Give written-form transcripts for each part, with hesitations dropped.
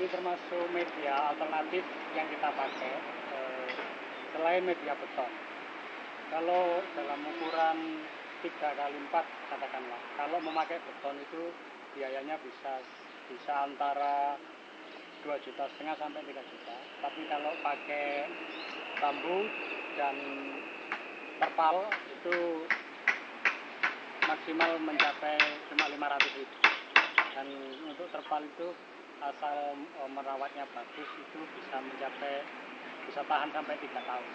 ini termasuk media alternatif yang kita pakai selain media beton. Kalau dalam ukuran 3x4 katakanlah, kalau memakai beton itu biayanya bisa antara 2,5 juta sampai 3 juta. Tapi kalau pakai bambu dan terpal itu maksimal mencapai cuma 500.000. Dan untuk terpal itu asal merawatnya bagus itu bisa tahan sampai 3 tahun.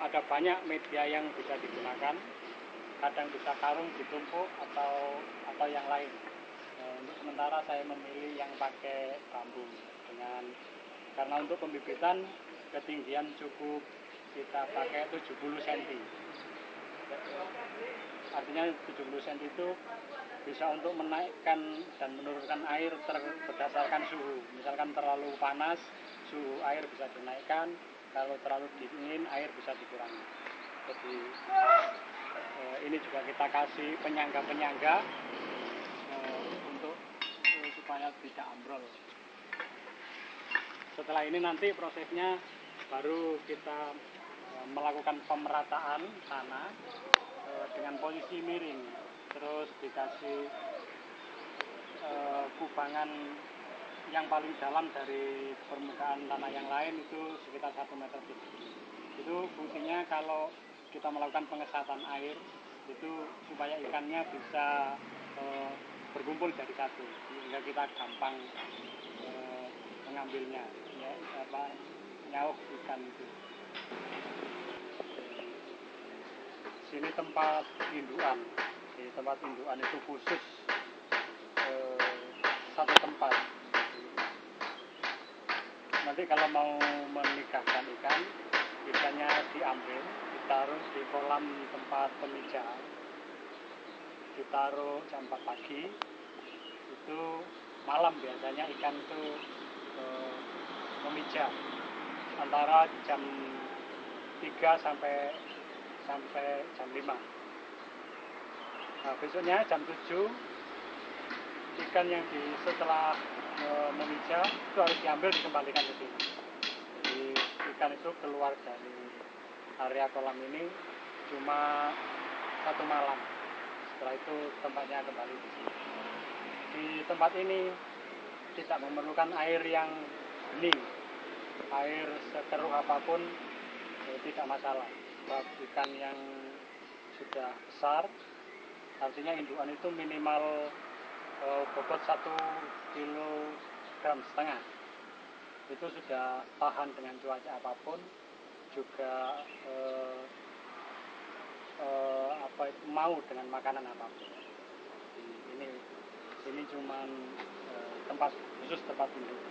Ada banyak media yang bisa digunakan, kadang bisa karung ditumpuk atau yang lain. Untuk sementara saya memilih yang pakai bambu karena untuk pembibitan ketinggian cukup kita pakai 70 cm. Artinya 70 cm itu bisa untuk menaikkan dan menurunkan air berdasarkan suhu. Misalkan terlalu panas, suhu air bisa dinaikkan. Kalau terlalu dingin, air bisa dikurangi. Jadi ini juga kita kasih penyangga untuk supaya tidak ambrol. Setelah ini nanti prosesnya baru kita melakukan pemerataan tanah dengan posisi miring, terus dikasih kubangan yang paling dalam dari permukaan tanah yang lain itu sekitar 1 meter lebih. Itu fungsinya kalau kita melakukan pengesatan air itu supaya ikannya bisa berkumpul jadi satu, sehingga kita gampang mengambilnya, nyauh ikan itu. Sini tempat indukan. Di tempat indukan itu khusus satu tempat. Nanti kalau mau menikahkan ikannya diambil, ditaruh di kolam tempat pemijaan, ditaruh jam 4 pagi. Itu malam biasanya ikan itu memijah antara jam 3 sampai jam 5. Nah, besoknya jam 7 ikan yang setelah memijah itu harus diambil, dikembalikan ke sini. Jadi ikan itu keluar dari area kolam ini cuma 1 malam. Setelah itu tempatnya kembali di sini. Di tempat ini tidak memerlukan air yang bening, air sekeruh apapun tidak masalah. Sebab ikan yang sudah besar, artinya indukan itu minimal bobot 1,5 kg, itu sudah tahan dengan cuaca apapun, juga mau dengan makanan apapun. Ini cuma tempat khusus, tempat induk.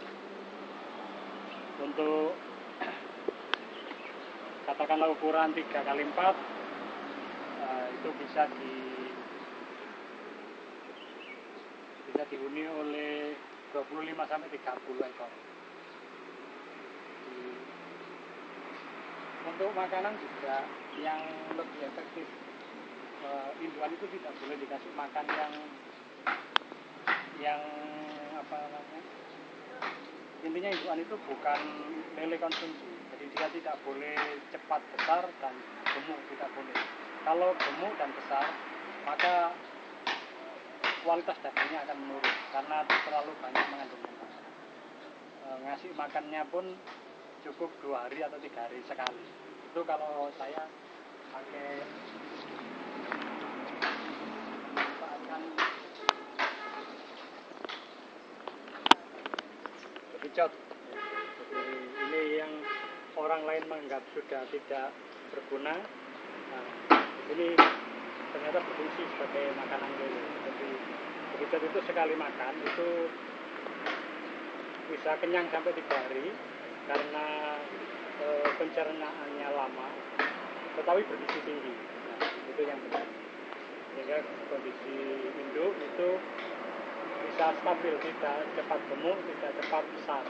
Untuk katakanlah ukuran 3x4 itu bisa dihuni oleh 25 sampai 30 ekor. Untuk makanan juga yang lebih efektif, indukan itu tidak boleh dikasih makan yang intinya indukan itu bukan lele konsumsi. Jadi dia tidak boleh cepat besar dan gemuk, tidak boleh. Kalau gemuk dan besar, maka kualitas dagingnya akan menurun karena terlalu banyak mengandung lemak. Ngasih makannya pun cukup 2 hari atau 3 hari sekali. Itu kalau saya pakai manfaatkan bekicot. Jadi ini yang orang lain menganggap sudah tidak berguna. Nah, ini ternyata berfungsi sebagai makanan lele. Jadi bekicot itu sekali makan itu bisa kenyang sampai 3 hari karena pencernaannya lama, tetapi bergizi tinggi. Nah, itu yang penting. Sehingga kondisi induk itu bisa stabil, tidak cepat gemuk, tidak cepat besar.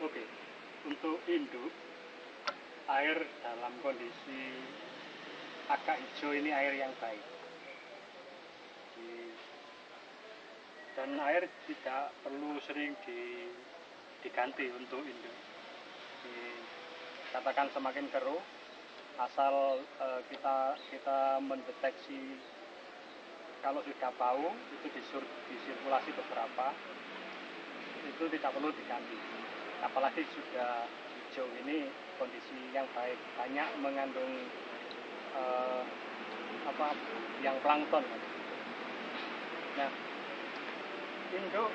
Oke, untuk induk, air dalam kondisi agak hijau ini air yang baik. dan air tidak perlu sering diganti untuk induk. Katakan semakin keruh, asal kita mendeteksi kalau sudah bau itu disirkulasi beberapa, itu tidak perlu diganti. Apalagi sudah hijau ini kondisi yang baik, banyak mengandung yang plankton. Nah, induk,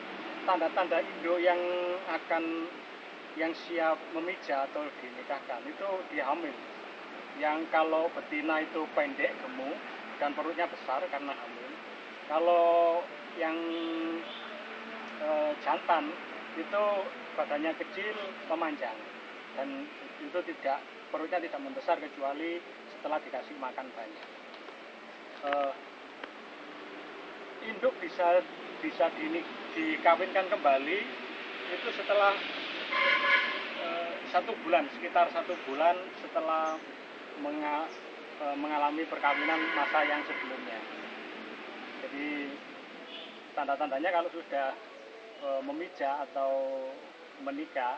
tanda-tanda induk yang siap memijah atau dinikahkan itu dia hamil. Yang kalau betina itu pendek, gemuk, dan perutnya besar karena hamil. Kalau yang jantan itu badannya kecil, memanjang, dan itu perutnya tidak membesar kecuali setelah dikasih makan banyak. Induk bisa dikawinkan kembali itu setelah 1 bulan, sekitar 1 bulan setelah mengalami perkawinan masa yang sebelumnya. Jadi tanda-tandanya kalau sudah memijah atau menikah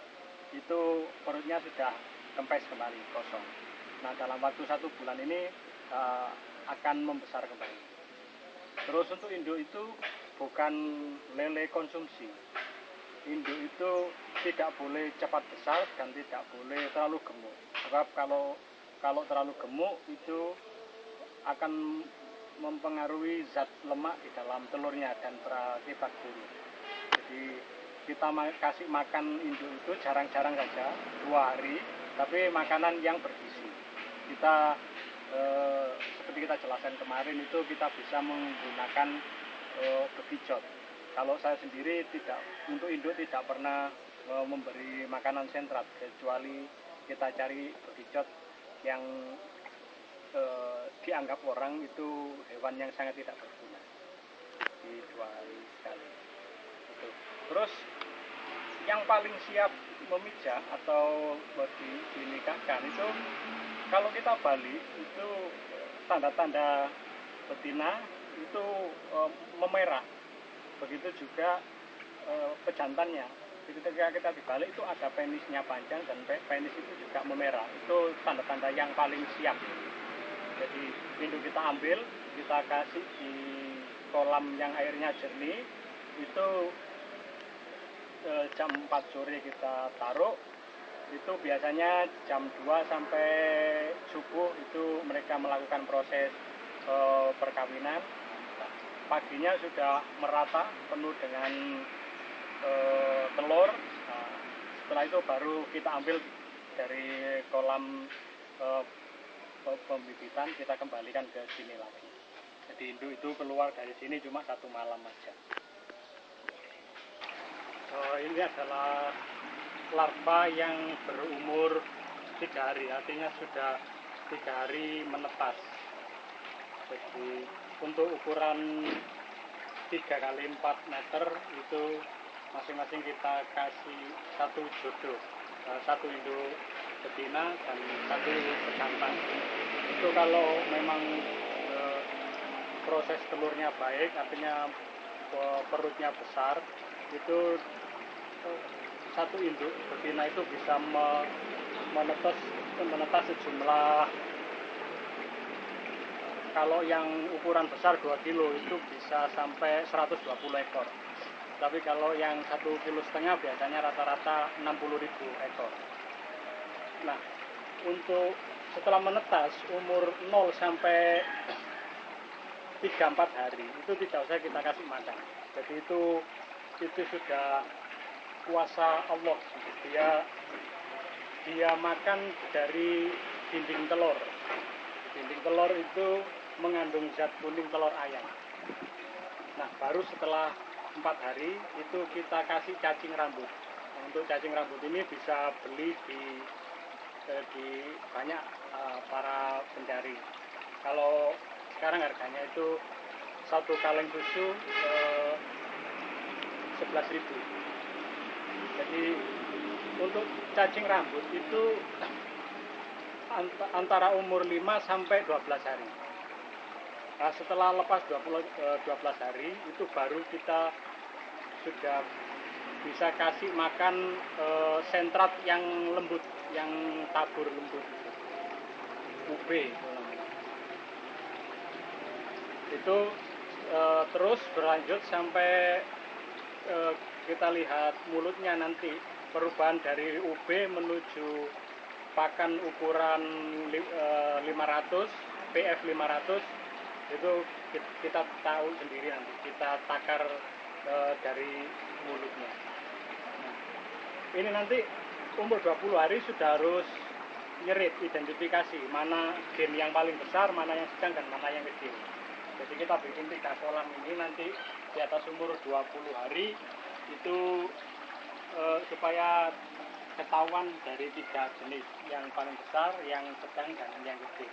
itu perutnya sudah kempes kembali, kosong. Nah, dalam waktu 1 bulan ini akan membesar kembali. Terus untuk induk itu bukan lele konsumsi. Induk itu tidak boleh cepat besar dan tidak boleh terlalu gemuk. Sebab kalau terlalu gemuk itu akan mempengaruhi zat lemak di dalam telurnya dan berakibat buruk. Jadi kita kasih makan induk itu jarang-jarang saja, 2 hari, tapi makanan yang bergizi. Kita seperti kita jelaskan kemarin itu kita bisa menggunakan bekicot. Kalau saya sendiri untuk induk tidak pernah memberi makanan sentrat, kecuali kita cari bekicot yang dianggap orang itu hewan yang sangat tidak berguna, di 2 hari sekali. Terus yang paling siap memijah atau dinikahkan itu kalau kita balik itu tanda-tanda betina itu memerah. Begitu juga pejantannya. Ketika kita dibalik itu ada penisnya panjang dan penis itu juga memerah. Itu tanda-tanda yang paling siap. Jadi induk kita ambil, kita kasih di kolam yang airnya jernih. Itu jam 4 sore kita taruh. Itu biasanya jam 2 sampai subuh itu mereka melakukan proses perkawinan. Paginya sudah merata penuh dengan telur. Nah, setelah itu baru kita ambil dari kolam pembibitan, kita kembalikan ke sini lagi. Jadi induk itu keluar dari sini cuma 1 malam aja. Ini adalah larva yang berumur 3 hari, artinya sudah 3 hari menetas. Jadi untuk ukuran 3 kali 4 meter itu masing-masing kita kasih 1 jodoh, 1 induk betina dan 1 bekantan. Itu kalau memang proses telurnya baik, artinya perutnya besar, itu 1 induk betina itu bisa menetas sejumlah, kalau yang ukuran besar 2 kilo itu bisa sampai 120 ekor. Tapi kalau yang 1,5 kilo biasanya rata-rata 60.000 ekor. Nah, untuk setelah menetas umur 0 sampai 3-4 hari itu tidak usah kita kasih makan. Jadi itu sudah kuasa Allah. Dia makan dari dinding telur. Dinding telur itu mengandung zat kuning telur ayam. Nah, baru setelah 4 hari itu kita kasih cacing rambut. Nah, untuk cacing rambut ini bisa beli di banyak para pencari. Kalau sekarang harganya itu 1 kaleng susu 11.000. Jadi untuk cacing rambut itu antara umur 5 sampai 12 hari. Nah, setelah lepas 12 hari itu baru kita sudah bisa kasih makan sentrat yang lembut, yang tabur lembut, UB itu namanya. Itu terus berlanjut sampai kita lihat mulutnya nanti perubahan dari UB menuju pakan ukuran 500 PF 500 itu kita tahu sendiri nanti, kita takar dari mulutnya. Nah, ini nanti umur 20 hari sudah harus nyerit, identifikasi mana gen yang paling besar, mana yang sedang, dan mana yang kecil. Jadi kita bikin 3 kolam ini nanti di atas umur 20 hari itu supaya ketahuan dari 3 jenis, yang paling besar, yang sedang, dan yang kecil.